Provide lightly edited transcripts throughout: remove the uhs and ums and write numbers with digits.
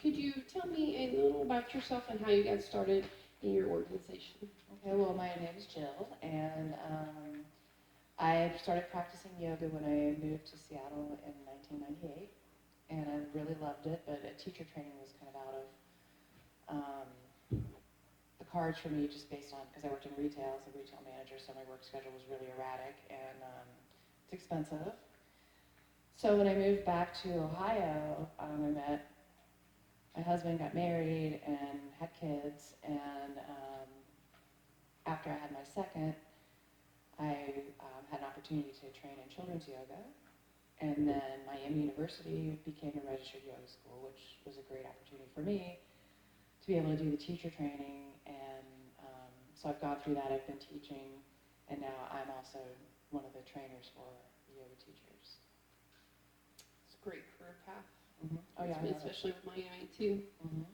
Could you tell me a little about yourself and how you got started in your organization? Okay, well, my name is Jill, and I started practicing yoga when I moved to Seattle in 1998, and I really loved it, but teacher training was kind of out of the cards for me just based on, because I worked in retail as a retail manager, so my work schedule was really erratic, and it's expensive. So when I moved back to Ohio, I met my husband, got married, and had kids, and after I had my second, I had an opportunity to train in children's yoga, and then Miami University became a registered yoga school, which was a great opportunity for me to be able to do the teacher training, and so I've gone through that. I've been teaching, and now I'm also one of the trainers for yoga teachers. It's a great career path. Mm-hmm. Oh yeah, especially with Miami too. Mm-hmm.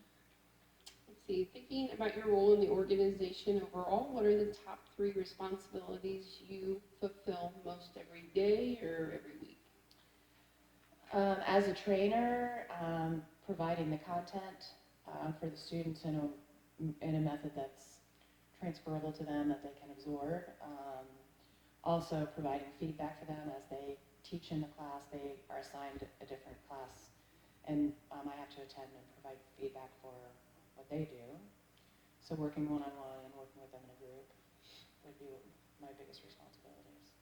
Let's see, thinking about your role in the organization overall, what are the top 3 responsibilities you fulfill most every day or every week? As a trainer, providing the content for the students in a method that's transferable to them, that they can absorb. Also providing feedback for them as they teach in the class. They are assigned a different class, and I have to attend and provide feedback for what they do. So working one-on-one and working with them in a group would be my biggest responsibilities.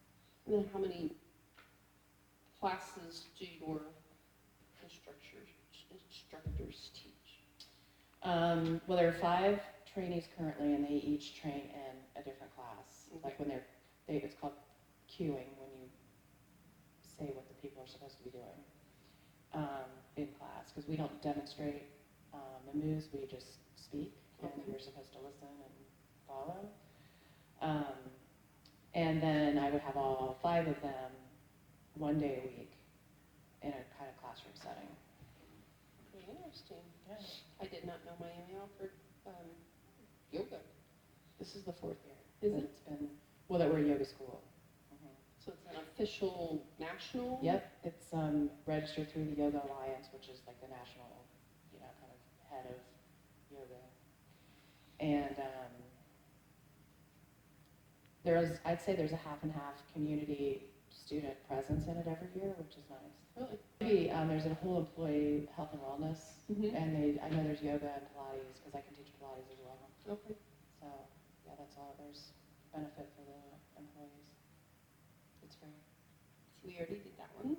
And then how many classes do your instructors teach? Well, there are 5 trainees currently, and they each train in a different class. Okay. Like when it's called cueing, when you say what the people are supposed to be doing in class, because we don't demonstrate the moves, we just speak, and you're supposed to listen and follow. And then I would have all 5 of them 1 day a week in a kind of classroom setting. Very interesting. Yeah. I did not know Miami offered yoga. This is the 4th year. Is it? It's been, well, that we're a yoga school. Mm-hmm. So it's an official national? Yep, it's registered through the Yoga Alliance, which is like the national, kind of head of yoga. And I'd say there's a half and half community student presence in it every year, which is nice. Really? Maybe there's a whole employee health and wellness, Mm-hmm. and I know there's yoga and Pilates, because I can teach Pilates as well. Okay. So yeah, that's all. There's benefit for the employees. It's free. So we already did that one.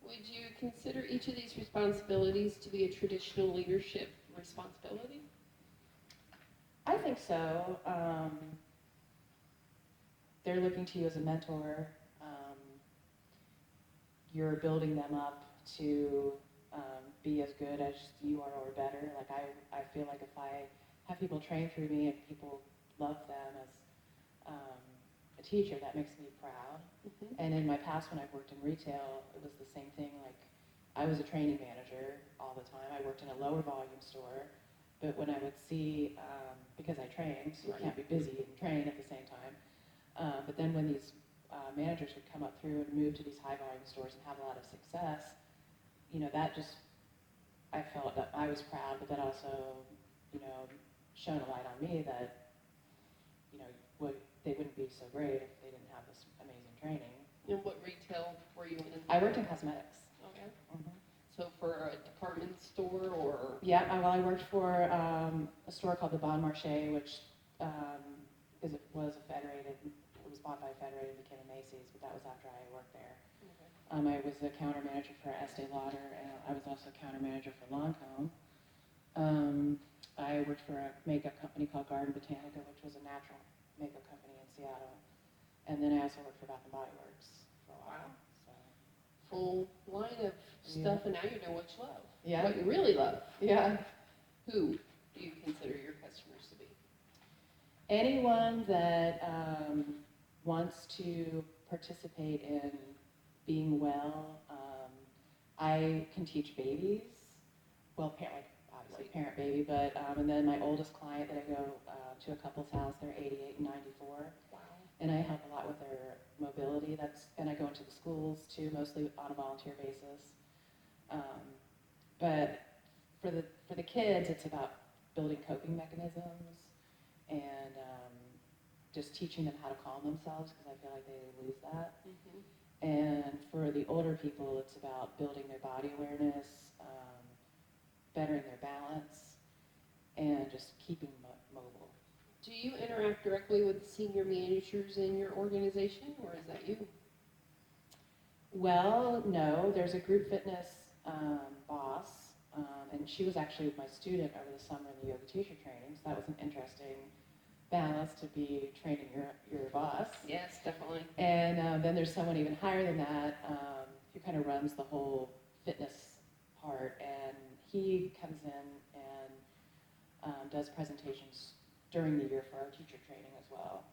Would you consider each of these responsibilities to be a traditional leadership responsibility? I think so. They're looking to you as a mentor. You're building them up to be as good as you are or better. Like I feel like if I have people train through me and people love them as a teacher, that makes me proud. Mm-hmm. And in my past, when I've worked in retail, it was the same thing. Like I was a training manager all the time. I worked in a lower volume store, but when I would see, because I trained, so you can't be busy and train at the same time. But then when these managers would come up through and move to these high volume stores and have a lot of success, that just, I felt that I was proud, but that also, shone a light on me that, they wouldn't be so great if they didn't have this amazing training. And what retail were you in? I worked in cosmetics. Okay. Mm-hmm. So for a department store or? Yeah, well, I worked for a store called the Bon Marché, which was a Federated. It was bought by Federated, became a Macy's, but that was after I worked there. Okay. I was a counter manager for Estee Lauder, and I was also a counter manager for Lancome. I worked for a makeup company called Garden Botanica, which was a natural makeup company in Seattle. And then I also worked for Bath & Body Works for a while. So. Full line of stuff, and now you know what you love. Yeah. What you really love. Yeah. Who do you consider your customers to be? Anyone that wants to participate in being well. I can teach babies. Well, obviously parent baby, but and then my oldest client that I go to a couple's house, they're 88 and 94. Wow. And I help a lot with their mobility. And I go into the schools too, mostly on a volunteer basis. But for the kids, it's about building coping mechanisms and just teaching them how to calm themselves, because I feel like they lose that. Mm-hmm. And for the older people, it's about building their body awareness, bettering their balance, and just keeping mobile. Do you interact directly with the senior managers in your organization, or is that you? Well, no, there's a group fitness boss, and she was actually my student over the summer in the yoga teacher training, so that was an interesting balance to be training your boss. Yes, definitely. And then there's someone even higher than that who kind of runs the whole fitness part, and he comes in and does presentations during the year for our teacher training as well.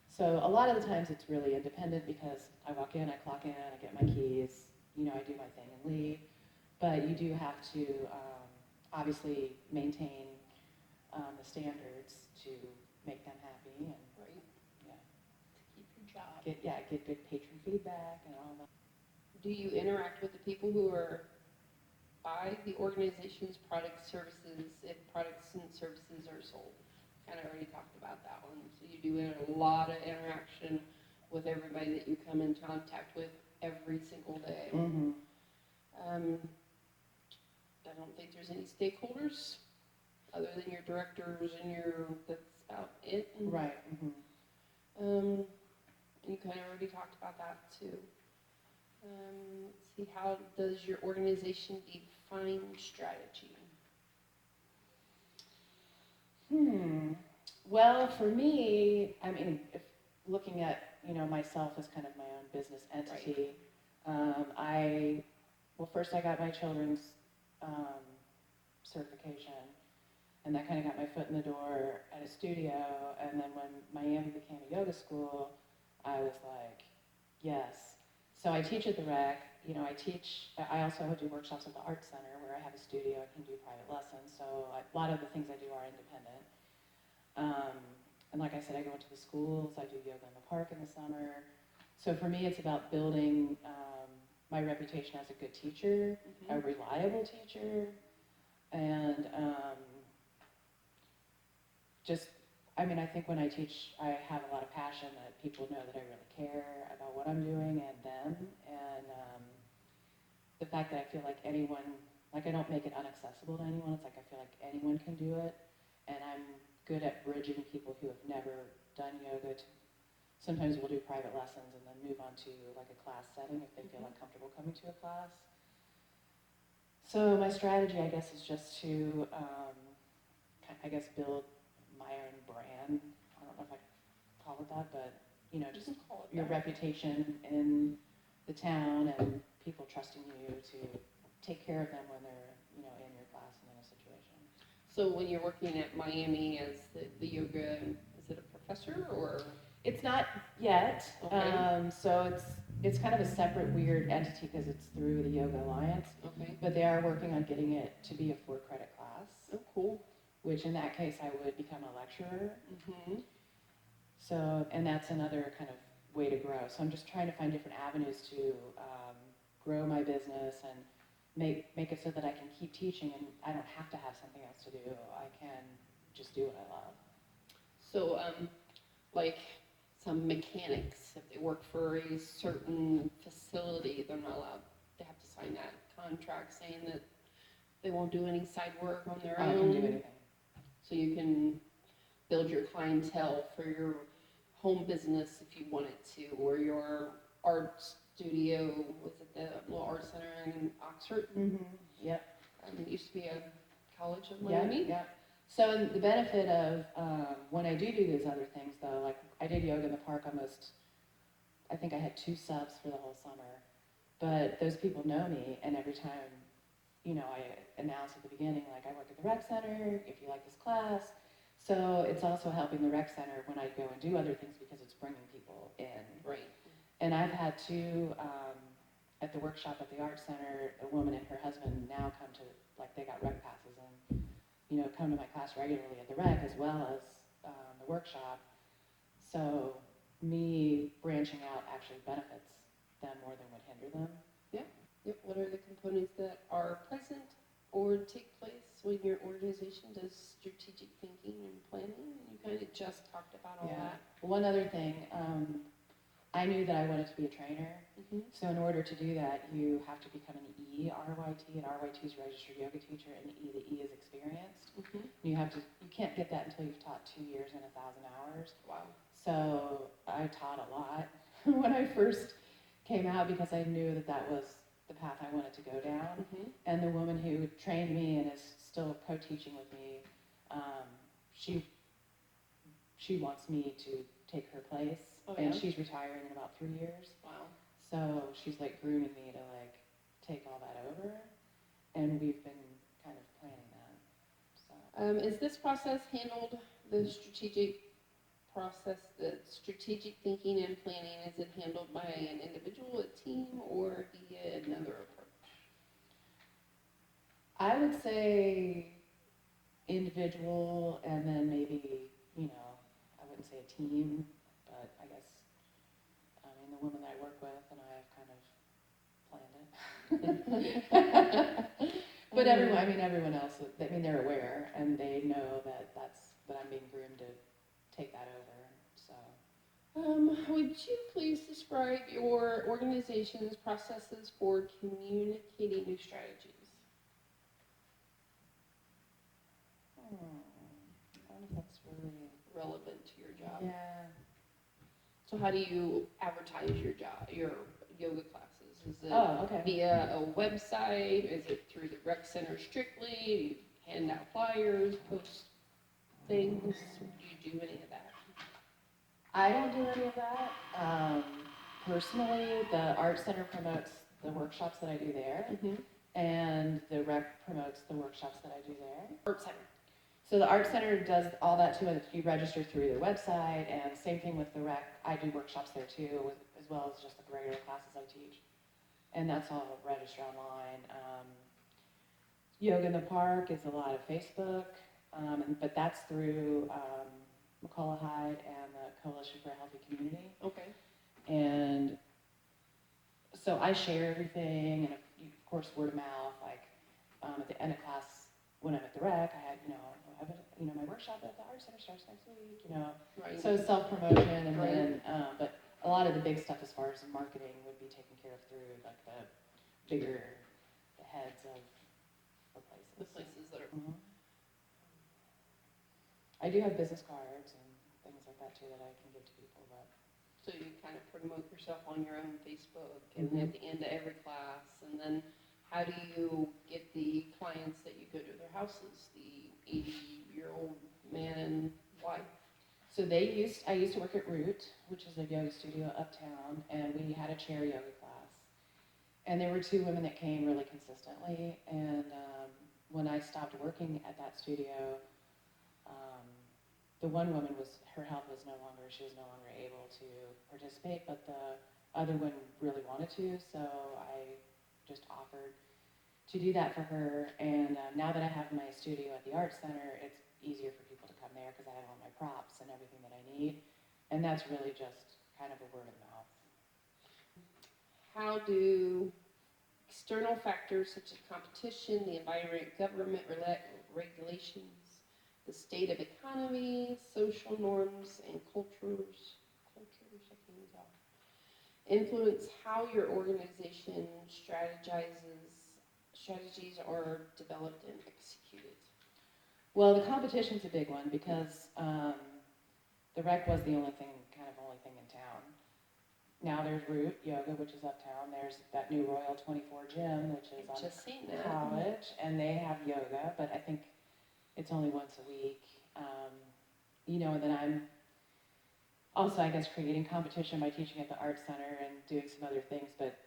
So a lot of the times it's really independent, because I walk in, I clock in, I get my keys, I do my thing and leave. But you do have to obviously maintain the standards to make them happy, and Right. yeah, To keep your job. get good patron feedback and all that. Do you interact with the people who are buy the organization's product services if products and services are sold? Kind of already talked about that one. So you do a lot of interaction with everybody that you come in contact with every single day. Mm-hmm. I don't think there's any stakeholders other than your directors and that's about it. And, Right. Mm-hmm. you kind of already talked about that too. Let's see, how does your organization define strategy? Well, for me, I mean, if looking at myself as kind of my own business entity, first I got my children's certification, and that kind of got my foot in the door at a studio. And then when Miami became a yoga school, I was like, yes. So I teach at the Rec. I also do workshops at the Art Center, where I have a studio and can do private lessons. So a lot of the things I do are independent. And like I said, I go into the schools, I do yoga in the park in the summer. So for me, it's about building my reputation as a good teacher, a reliable teacher, and I think when I teach, I have a lot of passion that people know that I really care about what I'm doing and them. And the fact that I feel like I don't make it inaccessible to anyone. It's like I feel like anyone can do it. And I'm good at bridging people who have never done yoga to, sometimes we'll do private lessons and then move on to like a class setting if they feel uncomfortable coming to a class. So my strategy, I guess, is just to, build my own brand. I don't know if I call it that, but, just call it your that. reputation in the town and people trusting you to take care of them when they're, in your class and in a situation. So when you're working at Miami as the yoga, is it a professor or? It's not yet. Okay. So it's kind of a separate weird entity because it's through the Yoga Alliance. Okay. But they are working on getting it to be a 4-credit class. Oh, cool. Which in that case I would become a lecturer. Mm-hmm. So, and that's another kind of way to grow. So I'm just trying to find different avenues to grow my business and make it so that I can keep teaching and I don't have to have something else to do. I can just do what I love. So, like some mechanics, if they work for a certain facility, they're not allowed, they have to sign that contract saying that they won't do any side work on their own. I can do anything. So you can build your clientele for your home business if you wanted to, or your art studio, was it the little art center in Oxford? Mm-hmm. Yep. It used to be a college of Miami. Yeah. So the benefit of when I do these other things, though, like I did yoga in the park I think I had 2 subs for the whole summer, but those people know me, and every time, I announce at the beginning, like I work at the Rec Center, if you like this class. So it's also helping the Rec Center when I go and do other things because it's bringing people in. Right. And I've had 2, at the workshop at the Art Center, a woman and her husband now come to, like they got Rec passes and, come to my class regularly at the Rec as well as the workshop. So me branching out actually benefits them more than would hinder them. Yep. What are the components that are present or take place when your organization does strategic thinking and planning? You kind of just talked about all Yeah. that. One other thing, I knew that I wanted to be a trainer. Mm-hmm. So in order to do that, you have to become an ERYT, and RYT is registered yoga teacher, and the E is experienced. Mm-hmm. You can't get that until you've taught 2 years and 1,000 hours. Wow. So I taught a lot when I first came out because I knew that that was the path I wanted to go down. Mm-hmm. And the woman who trained me and is still co-teaching with me, she wants me to take her place, Oh, and yeah? she's retiring in about 3 years. Wow. So she's like grooming me to like take all that over, and we've been kind of planning that. So Is this process handled, the strategic process, the strategic thinking and planning, is it handled by an individual, a team, or via another approach? I would say individual, and then maybe, I wouldn't say a team, but I guess, the woman that I work with and I have kind of planned it. But everyone else, they're aware, and they know that I'm being groomed to take that over, so. Would you please describe your organization's processes for communicating new strategies? I don't know if that's really, Relevant to your job. yeah. So how do you advertise your yoga classes? Is it Oh, okay. via a website? Is it through the rec center strictly? Do you hand out flyers, post things? Do you do any of that? I don't do any of that. Personally, the art center promotes the workshops that I do there, Mm-hmm. and the rec promotes the workshops that I do there. Art center. So the art center does all that too, and you register through their website, and same thing with the rec. I do workshops there too, as well as just the regular classes I teach, and that's all registered online. Yoga in the Park is a lot of Facebook, but that's through McCullough Hyde and the Coalition for a Healthy Community. Okay. And so I share everything, and of course word of mouth. Like at the end of class, when I'm at the rec, I had my workshop at the art center starts next week. Right. So self promotion, and Right. then but a lot of the big stuff as far as marketing would be taken care of through like the heads of the places. The places that are. Mhm. I do have business cards and things like that too that I can give to people, but. So you kind of promote yourself on your own Facebook, and at the end of every class, and then how do you get the clients that you go to their houses, the 80-year-old man and wife? So I used to work at Root, which is a yoga studio uptown, and we had a chair yoga class. And there were 2 women that came really consistently, and when I stopped working at that studio, the one woman her health was she was no longer able to participate, but the other one really wanted to, so I just offered to do that for her. And now that I have my studio at the Art Center, it's easier for people to come there because I have all my props and everything that I need, and that's really just kind of a word of mouth. How do external factors such as competition, the environment, government regulations, the state of economy, social norms, and cultures, I can't even talk, influence how your organization strategies are developed and executed? Well, the competition's a big one because the rec was the only thing in town. Now there's Root Yoga, which is uptown. There's that new Royal 24 gym, which is on Just seen that. College, and they have yoga, but I think it's only once a week. And then I'm also, I guess, creating competition by teaching at the Art Center and doing some other things. But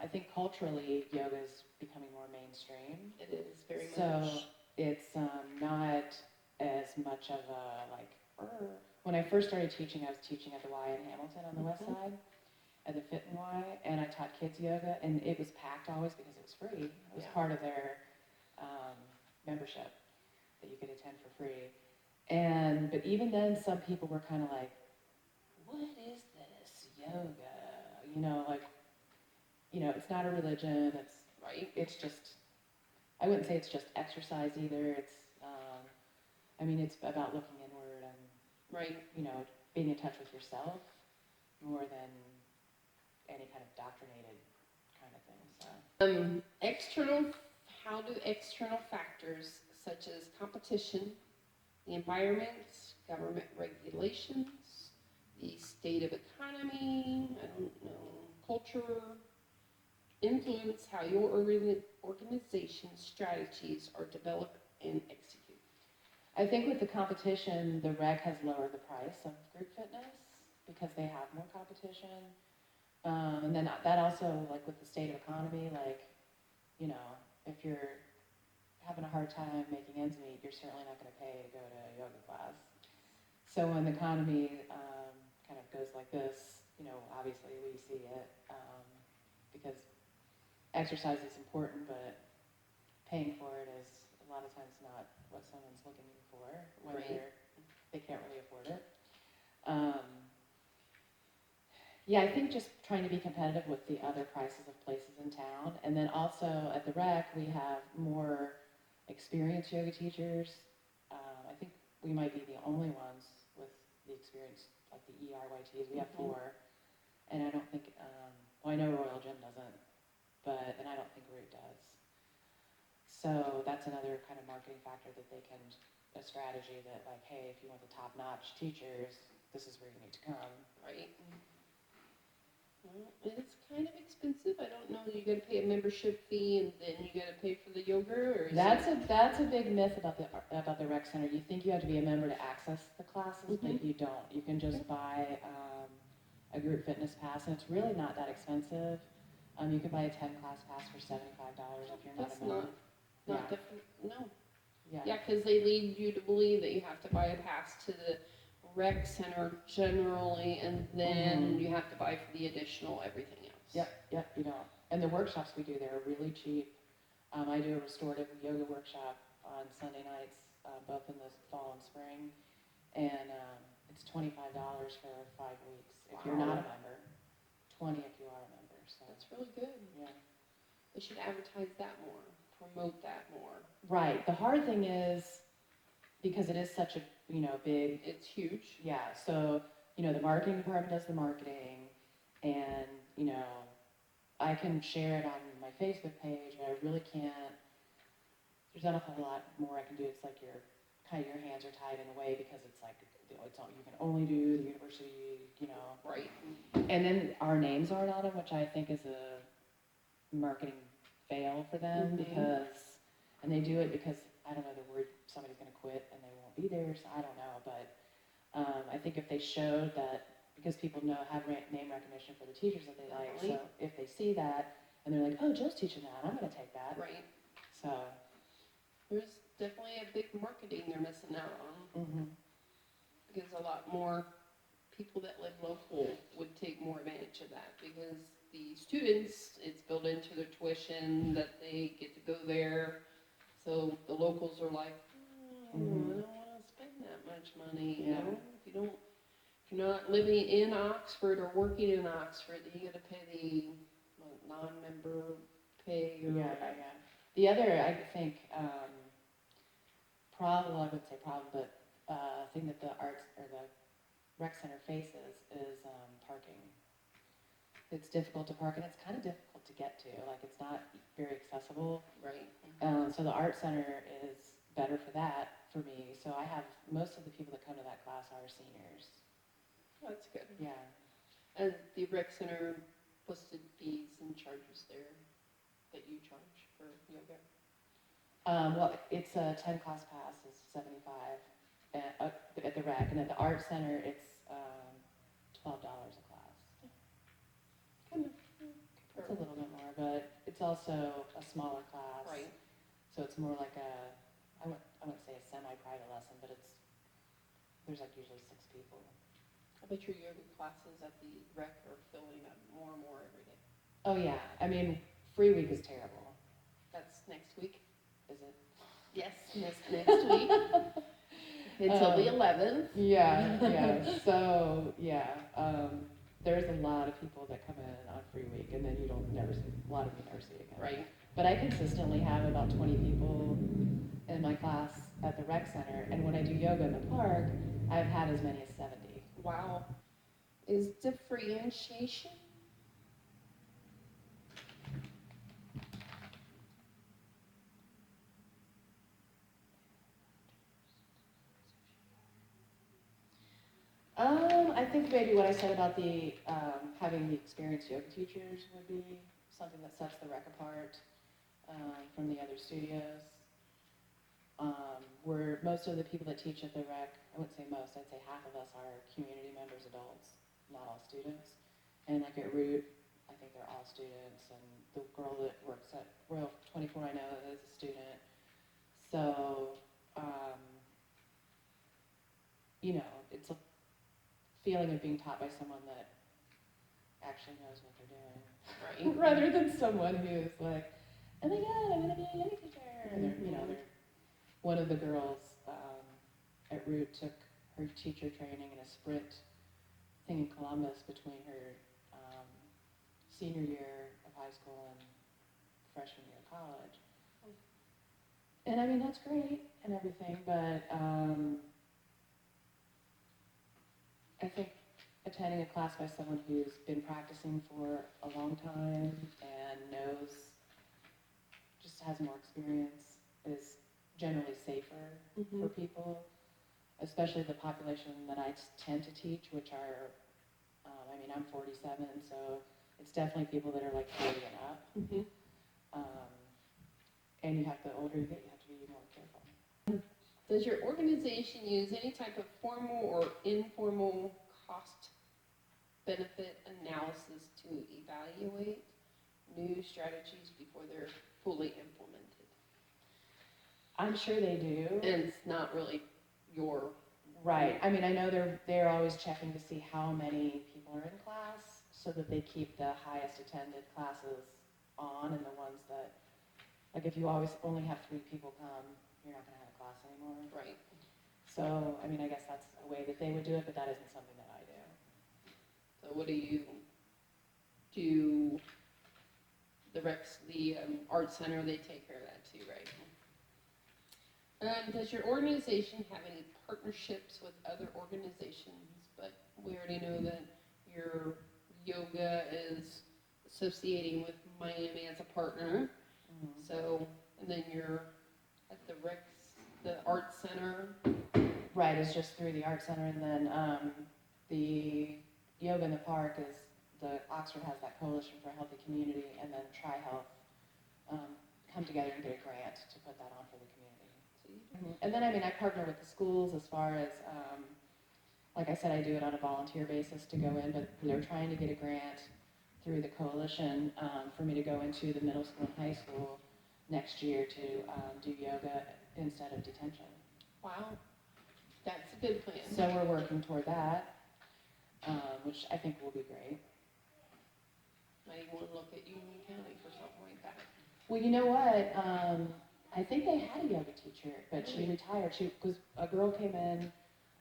I think culturally, yoga is becoming more mainstream. It is very much. So it's not as much of a When I first started teaching, I was teaching at the Y in Hamilton on the west side, at the Fit and Y, and I taught kids yoga, and it was packed always because it was free. It was part of their membership that you could attend for free. But even then, some people were kind of like, what is this yoga? It's not a religion. Right. It's just I wouldn't say it's just exercise either. It's, I mean, it's about looking inward and, Right. you know, being in touch with yourself more than any kind of doctrinated kind of thing, so. How do external factors such as competition, the environment, government regulations, the state of economy, I don't know, culture, influence how your organization's strategies are developed and executed? I think with the competition, the rec has lowered the price of group fitness because they have more competition. And then that also, like with the state of economy, like, you know, if you're having a hard time making ends meet, you're certainly not going to pay to go to a yoga class. So when the economy kind of goes like this, you know, obviously we see it because exercise is important, but paying for it is a lot of times not what someone's looking for when Right. they can't really afford it. Yeah, I think just trying to be competitive with the other prices of places in town. And then also at the rec, we have more experienced yoga teachers. I think we might be the only ones with the experience, like the ERYTs. We have 4. And I don't think, well, I know Royal Gym doesn't, and I don't think Root does. So that's another kind of marketing factor that they can, a strategy that like, hey, if you want the top-notch teachers, this is where you need to come. Right. Well, it's kind of expensive. I don't know. You got to pay a membership fee, and then you got to pay for the yoga, or is That's a big myth about the rec center. You think you have to be a member to access the classes, but you don't. You can just buy a group fitness pass, and it's really not that expensive. You can buy a 10-class pass for $75 if you're not That's a member. not different? No. Yeah. Yeah, because they lead you to believe that you have to buy a pass to the rec center generally, and then you have to buy for the additional everything else. Yep, you don't. And the workshops we do there are really cheap. I do a restorative yoga workshop on Sunday nights, both in the fall and spring, and it's $25 for 5 weeks if you're not a member, 20 if you are a member. So That's really good. yeah. They should advertise that more, promote that more. Right. The hard thing is because it is such a big. It's huge. Yeah. So the marketing department does the marketing, and I can share it on my Facebook page, but I really can't. There's not a whole lot more I can do. It's like your hands are tied in a way because it's like it's all, you can only do the university, Right. And then our names aren't on them, which I think is a marketing fail for them because, and they do it because I don't know, they're worried somebody's going to quit and they won't be there. So I don't know, but I think if they showed that, because people have name recognition for the teachers that they like, so if they see that and they're like, oh, Joe's teaching that, I'm going to take that. Right. So there's definitely a big marketing they're missing out on. Because a lot more people that live local would take more advantage of that, because the students, it's built into their tuition that they get to go there. So the locals are like, I don't want to spend that much money. Yeah. If you're not living in Oxford or working in Oxford, then you got to pay the non-member pay. Yeah. The other, I think, problem, I wouldn't say problem, but thing that the arts or the rec center faces is parking. It's difficult to park, and it's kind of difficult to get to. Like, it's not very accessible. Right. So the art center is better for that for me. So I have most of the people that come to that class are seniors. That's good. Yeah. And the rec center listed fees and charges there that you charge for yoga? Well, it's a 10-class pass is $75 at the rec, and at the art center it's $12 a class. Kind of. It's a little bit more, but it's also a smaller class. Right. So it's more like I wouldn't say a semi-private lesson, but there's like usually 6 people. I bet your yoga classes at the rec are filling up more and more every day. Oh yeah, I mean, free week is terrible. That's next week. Is it? Yes, next week. Until the 11th. Yeah. So yeah, there's a lot of people that come in on free week, and then you don't never see a lot of you never see again. Right. But I consistently have about 20 people in my class at the rec center, and when I do yoga in the park, I've had as many as 70. Wow. Is differentiation? I think maybe what I said about the having the experienced yoga teachers would be something that sets the rec apart from the other studios. Where most of the people that teach at the rec, I wouldn't say most, I'd say half of us are community members, adults, not all students. And like at Root, I think they're all students, and the girl that works at Royal 24 I know is a student. So, you know, it's a feeling of being taught by someone that actually knows what they're doing, Right. rather than someone who's like, oh my god, I'm gonna be a yoga teacher. And they're, you know, one of the girls at Root took her teacher training in a sprint thing in Columbus between her senior year of high school and freshman year of college. And I mean, that's great and everything, but I think attending a class by someone who's been practicing for a long time and knows, just has more experience, is generally safer for people, especially the population that I tend to teach, which are, I mean, I'm 47, so it's definitely people that are like 40 and up. And you have, the older you get, you have to be more careful. Does your organization use any type of formal or informal cost benefit analysis to evaluate new strategies before they're fully implemented? I'm sure they do. And it's not really your... Right. I mean, I know they're always checking to see how many people are in class so that they keep the highest attended classes on, and the ones that, like if you always only have 3 people come, you're not going to have a class anymore. Right. So, I mean, I guess that's a way that they would do it, but that isn't something that I do. So what do you do? The art center, they take care of that too, right? Does your organization have any partnerships with other organizations? But we already know that your yoga is associating with Miami as a partner. So, and then you're at the art center. Right, it's just through the art center, and then the yoga in the park is, Oxford has that Coalition for a Healthy Community, and then TriHealth come together and get a grant to put that on for the community. And then, I mean, I partner with the schools as far as, like I said, I do it on a volunteer basis to go in, but they're trying to get a grant through the coalition for me to go into the middle school and high school next year to do yoga instead of detention. Wow, that's a good plan. So we're working toward that, which I think will be great. Might want to look at Union County for something like that. Well, you know what? I think they had a yoga teacher, but she retired. Because a girl came in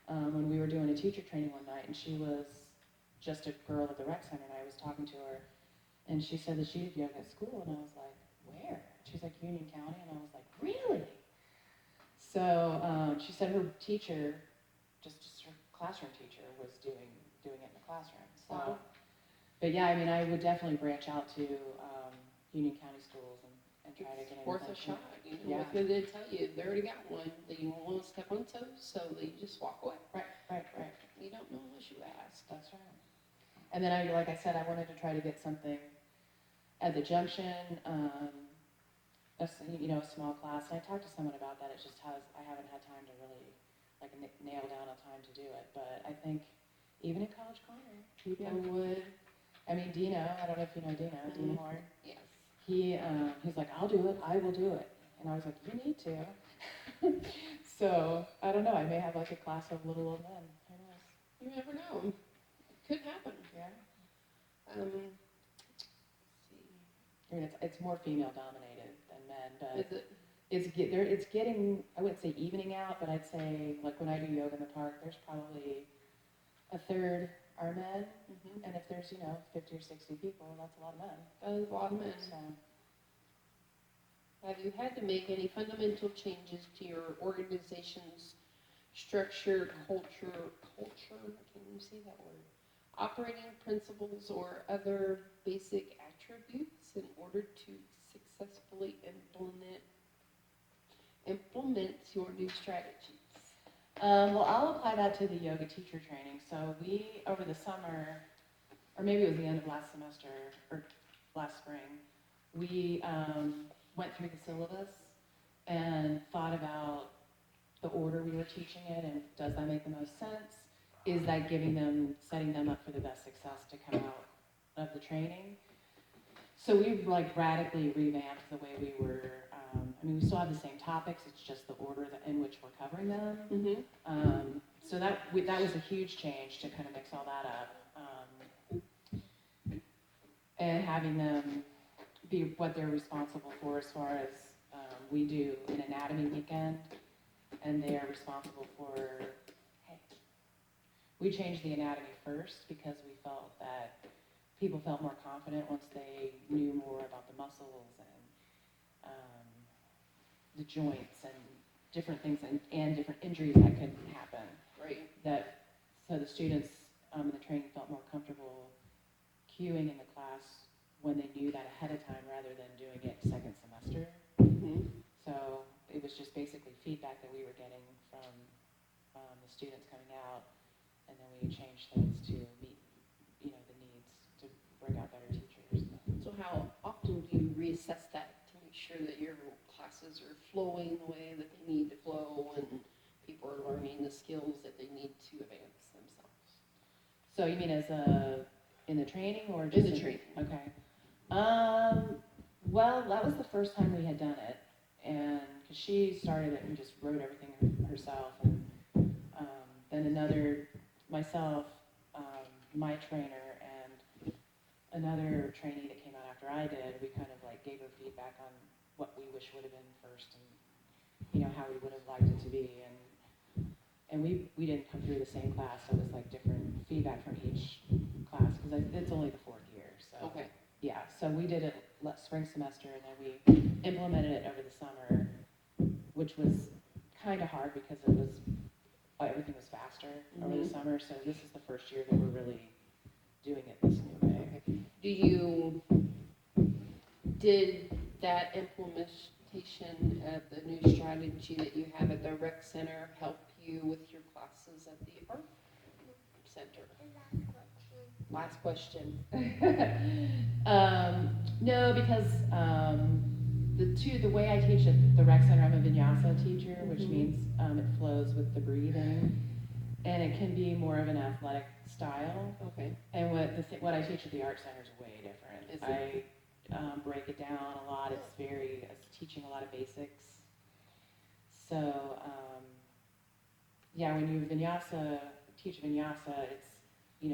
when we were doing a teacher training one night, and she was just a girl at the rec center, and I was talking to her, and she said that she did yoga at school, and I was like, where? She's like, Union County, and I was like, really? So she said her teacher, just her classroom teacher, was doing it in the classroom. So, Wow. But yeah, I mean, I would definitely branch out to Union County schools and try to get an Worth a exemption. shot, you know, Yeah. what could they tell you? They already got one, that you won't want to step on toes, so they just walk away. Right. You don't know unless you ask. That's right. And then like I said, I wanted to try to get something at the junction, a small class. And I talked to someone about that. It just I haven't had time to really like nail down a time to do it. But I think even in College Corner, people would. I mean, Dino. I don't know if you know Dino. Dino Horn. Yes. He's like, I'll do it. I will do it. And I was like, you need to. So I don't know. I may have like a class of little old men. Who knows? You never know. It could happen. Yeah. Let's see. I mean, it's more female dominated than men, but Is it? it's getting, I wouldn't say evening out, but I'd say like when I do yoga in the park, there's probably a third are men, and if there's 50 or 60 people, that's a lot of men. That is a lot of men. So Have you had to make any fundamental changes to your organization's structure, I can't even say that word, operating principles or other basic attributes in order to successfully implement your new strategies? Well, I'll apply that to the yoga teacher training. So we, over the summer, or maybe it was the end of last semester, or last spring, we went through the syllabus and thought about the order we were teaching it, and does that make the most sense? Is that setting them up for the best success to come out of the training? So we like radically revamped the way we were, we still have the same topics, it's just the order in which we're covering them. Mm-hmm. So that was a huge change to kind of mix all that up. And having them be what they're responsible for as far as we do an anatomy weekend, and they are responsible for, we changed the anatomy first because we felt that people felt more confident once they knew more about the muscles and the joints and different things and different injuries that could happen. Right. So the students in the training felt more comfortable cueing in the class when they knew that ahead of time rather than doing it second semester. Mm-hmm. So it was just basically feedback that we were getting from the students coming out, and then we changed things to meet, the needs to bring out better teachers. So how often do you reassess that to make sure that your classes are flowing the way that they need to flow and people are learning the skills that they need to advance themselves? So you mean in the training or just In the training. Okay. Well, that was the first time we had done it, and because she started it and just wrote everything herself, and then myself, my trainer, and another trainee that came out after I did, we kind of like gave her feedback on what we wish would have been first, and how we would have liked it to be, and we didn't come through the same class, so it was like different feedback from each class because it's only the fourth year. So Okay. yeah, so we did it spring semester, and then we implemented it over the summer, which was kind of hard because everything was faster over the summer. So this is the first year that we're really doing it this new way. Did that implementation of the new strategy that you have at the rec center help you with your classes at the art center? Last question. No, because the way I teach at the rec center, I'm a vinyasa teacher, which means it flows with the breathing, and it can be more of an athletic style. Okay. And what I teach at the art center is way different. Is it? I break it down a lot. It's teaching a lot of basics. So when you teach vinyasa, it's you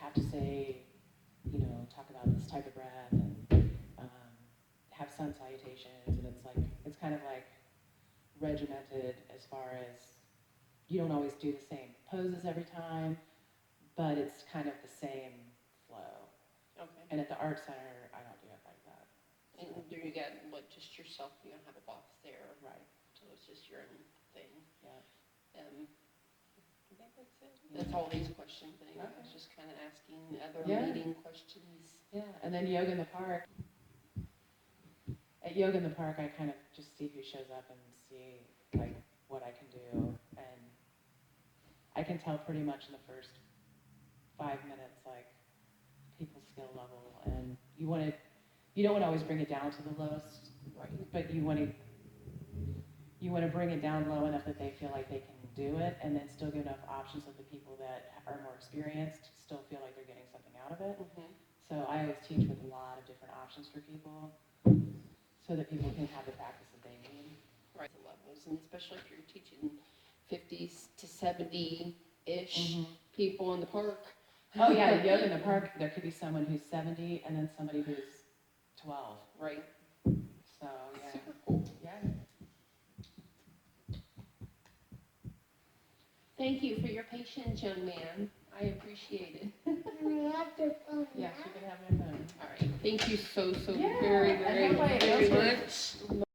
have to say, talk about this type of breath and have sun salutations, and it's kind of like regimented as far as you don't always do the same poses every time, but it's kind of the same flow. Okay. And at the art center, I don't do it like that. And do you get just yourself? You don't have a boss there, Right. so it's just your own thing. Yeah. I think that's it. That's all these questions. Anyway. Okay. I was just kind of asking other Yeah. leading questions. Yeah, and then yoga in the park. At yoga in the park, I kind of just see who shows up and see like what I can do, and I can tell pretty much in the first 5 minutes like people's skill level, and you don't want to always bring it down to the lowest, Right. but you want to bring it down low enough that they feel like they can do it, and then still give enough options so the people that are more experienced still feel like they're getting something out of it. Mm-hmm. So I always teach with a lot of different options for people, so that people can have the practice that they need. Right. The levels, and especially if you're teaching 50s to 70-ish people in the park. Oh yeah, the yoga in the park, there could be someone who's 70 and then somebody who's 12. Right. So yeah. Super cool. Yeah. Thank you for your patience, young man. I appreciate it. Yes, you can have your phone. All right. Thank you so Yeah, very, I very, hope I very answered. much.